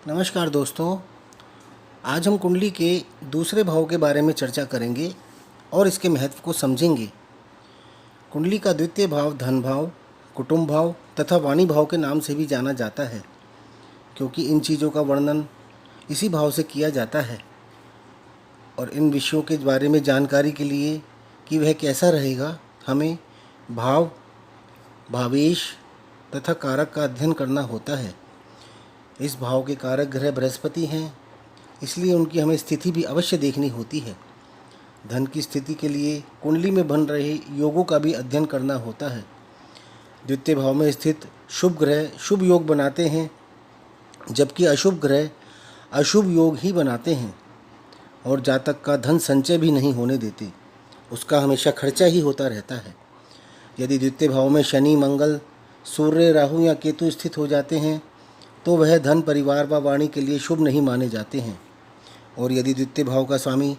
नमस्कार दोस्तों। आज हम कुंडली के दूसरे भाव के बारे में चर्चा करेंगे और इसके महत्व को समझेंगे। कुंडली का द्वितीय भाव धन भाव, कुटुंब भाव तथा वाणी भाव के नाम से भी जाना जाता है, क्योंकि इन चीज़ों का वर्णन इसी भाव से किया जाता है। और इन विषयों के बारे में जानकारी के लिए कि वह कैसा रहेगा, हमें भाव, भावेश तथा कारक का अध्ययन करना होता है। इस भाव के कारक ग्रह बृहस्पति हैं, इसलिए उनकी हमें स्थिति भी अवश्य देखनी होती है। धन की स्थिति के लिए कुंडली में बन रहे योगों का भी अध्ययन करना होता है। द्वितीय भाव में स्थित शुभ ग्रह शुभ योग बनाते हैं, जबकि अशुभ ग्रह अशुभ योग ही बनाते हैं और जातक का धन संचय भी नहीं होने देते, उसका हमेशा खर्चा ही होता रहता है। यदि द्वितीय भाव में शनि, मंगल, सूर्य, राहु या केतु स्थित हो जाते हैं तो वह धन, परिवार व वाणी के लिए शुभ नहीं माने जाते हैं। और यदि द्वितीय भाव का स्वामी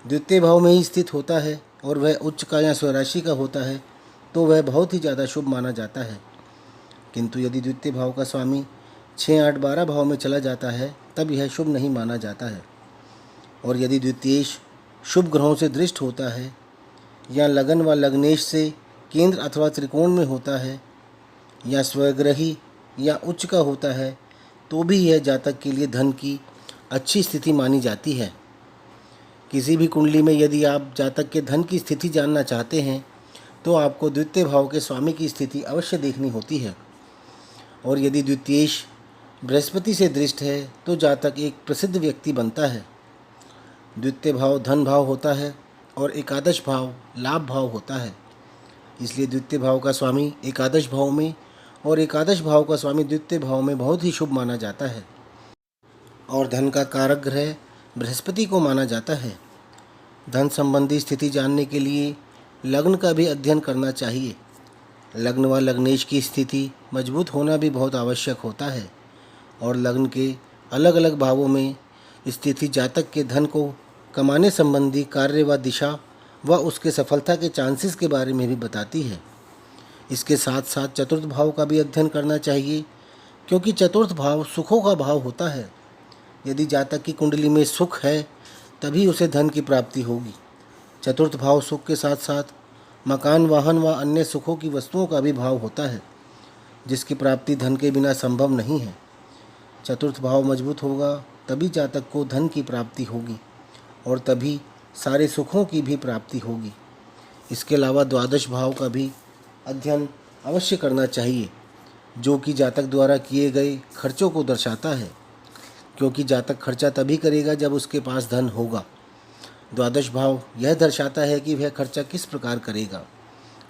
द्वितीय भाव में ही स्थित होता है और वह उच्च का या स्वराशि का होता है तो वह बहुत ही ज़्यादा शुभ माना जाता है। किंतु यदि द्वितीय भाव का स्वामी 6, 8, 12 भाव में चला जाता है तब यह शुभ नहीं माना जाता है। और यदि द्वितीयेश शुभ ग्रहों से दृष्ट होता है या लगन व लग्नेश से केंद्र अथवा त्रिकोण में होता है या स्वग्रही या उच्च का होता है तो भी यह जातक के लिए धन की अच्छी स्थिति मानी जाती है। किसी भी कुंडली में यदि आप जातक के धन की स्थिति जानना चाहते हैं तो आपको द्वितीय भाव के स्वामी की स्थिति अवश्य देखनी होती है। और यदि द्वितीयेश बृहस्पति से दृष्ट है तो जातक एक प्रसिद्ध व्यक्ति बनता है। द्वितीय भाव धन भाव होता है और एकादश भाव लाभ भाव होता है, इसलिए द्वितीय भाव का स्वामी एकादश भाव में और एकादश भाव का स्वामी द्वितीय भाव में बहुत ही शुभ माना जाता है। और धन का कारक ग्रह बृहस्पति को माना जाता है। धन संबंधी स्थिति जानने के लिए लग्न का भी अध्ययन करना चाहिए। लग्न व लग्नेश की स्थिति मजबूत होना भी बहुत आवश्यक होता है और लग्न के अलग अलग भावों में स्थिति जातक के धन को कमाने संबंधी कार्य व दिशा व उसके सफलता के चांसेस के बारे में भी बताती है। इसके साथ साथ चतुर्थ भाव का भी अध्ययन करना चाहिए, क्योंकि चतुर्थ भाव सुखों का भाव होता है। यदि जातक की कुंडली में सुख है तभी उसे धन की प्राप्ति होगी। चतुर्थ भाव सुख के साथ साथ मकान, वाहन व अन्य सुखों की वस्तुओं का भी भाव होता है, जिसकी प्राप्ति धन के बिना संभव नहीं है। चतुर्थ भाव मजबूत होगा तभी जातक को धन की प्राप्ति होगी और तभी सारे सुखों की भी प्राप्ति होगी। इसके अलावा द्वादश भाव का भी अध्ययन अवश्य करना चाहिए, जो कि जातक द्वारा किए गए खर्चों को दर्शाता है, क्योंकि जातक खर्चा तभी करेगा जब उसके पास धन होगा। द्वादश भाव यह दर्शाता है कि वह खर्चा किस प्रकार करेगा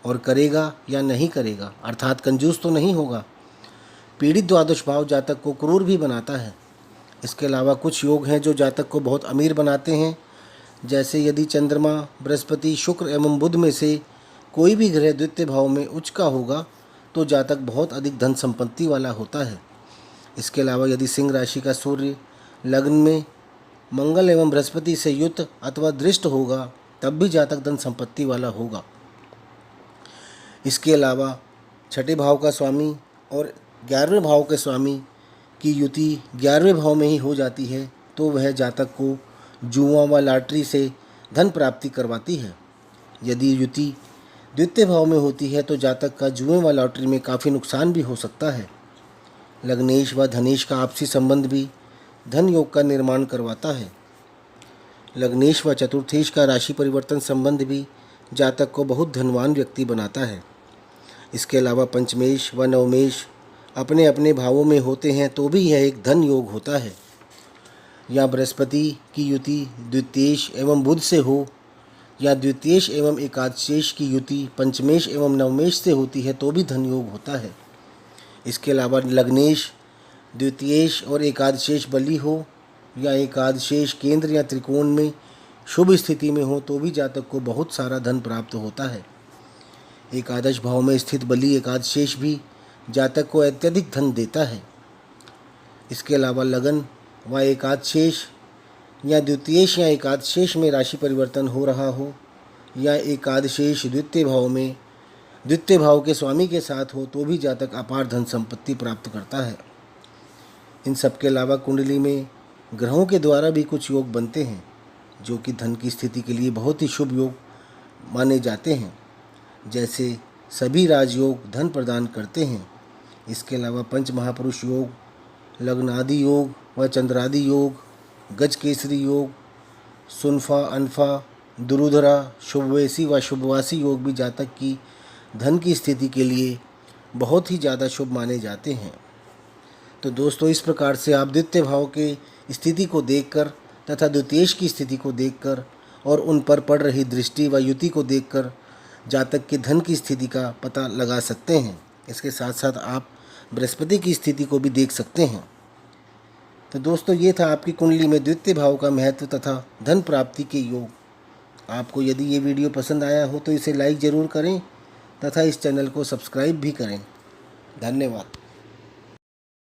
और करेगा या नहीं करेगा, अर्थात कंजूस तो नहीं होगा। पीड़ित द्वादश भाव जातक को क्रूर भी बनाता है। इसके अलावा कुछ योग हैं जो जातक को बहुत अमीर बनाते हैं, जैसे यदि चंद्रमा, बृहस्पति, शुक्र एवं बुध में से कोई भी ग्रह द्वितीय भाव में उच्च का होगा तो जातक बहुत अधिक धन संपत्ति वाला होता है। इसके अलावा यदि सिंह राशि का सूर्य लग्न में मंगल एवं बृहस्पति से युक्त अथवा दृष्ट होगा तब भी जातक धन संपत्ति वाला होगा। इसके अलावा छठे भाव का स्वामी और 11वें भाव के स्वामी की युति 11वें भाव में ही हो जाती है तो वह जातक को जुआ व लॉटरी से धन प्राप्ति करवाती है। यदि युति द्वितीय भाव में होती है तो जातक का जुए व लॉटरी में काफ़ी नुकसान भी हो सकता है। लग्नेश व धनेश का आपसी संबंध भी धन योग का निर्माण करवाता है। लग्नेश व चतुर्थेश का राशि परिवर्तन संबंध भी जातक को बहुत धनवान व्यक्ति बनाता है। इसके अलावा पंचमेश व नवमेश अपने अपने भावों में होते हैं तो भी यह एक धन योग होता है। या बृहस्पति की युति द्वितीयेश एवं बुध से हो या द्वितीयेश एवं एकादशेश की युति पंचमेश एवं नवमेश से होती है तो भी धन योग होता है। इसके अलावा लग्नेश द्वितीयेश और एकादशेश बली हो या एकादशेश केंद्र या त्रिकोण में शुभ स्थिति में हो तो भी जातक को बहुत सारा धन प्राप्त होता है। एकादश भाव में स्थित बली एकादशेश भी जातक को अत्यधिक धन देता है। इसके अलावा लगन व एकादशेश या द्वितीयेश या एकादशेश में राशि परिवर्तन हो रहा हो या एकादशेश द्वितीय भाव में द्वितीय भाव के स्वामी के साथ हो तो भी जातक अपार धन संपत्ति प्राप्त करता है। इन सब के अलावा कुंडली में ग्रहों के द्वारा भी कुछ योग बनते हैं जो कि धन की स्थिति के लिए बहुत ही शुभ योग माने जाते हैं। जैसे सभी राजयोग धन प्रदान करते हैं। इसके अलावा पंच महापुरुष योग, लग्नादि योग व चंद्रादि योग, गजकेसरी योग, सुनफा अनफा, दुरुधरा, शुभवेशी व शुभवासी योग भी जातक की धन की स्थिति के लिए बहुत ही ज़्यादा शुभ माने जाते हैं। तो दोस्तों, इस प्रकार से आप द्वितीय भाव के स्थिति को देखकर तथा द्वितीयेश की स्थिति को देखकर और उन पर पड़ रही दृष्टि व युति को देखकर जातक के धन की स्थिति का पता लगा सकते हैं। इसके साथ साथ आप बृहस्पति की स्थिति को भी देख सकते हैं। तो दोस्तों, ये था आपकी कुंडली में द्वितीय भाव का महत्व तथा धन प्राप्ति के योग। आपको यदि ये वीडियो पसंद आया हो तो इसे लाइक ज़रूर करें तथा इस चैनल को सब्सक्राइब भी करें। धन्यवाद।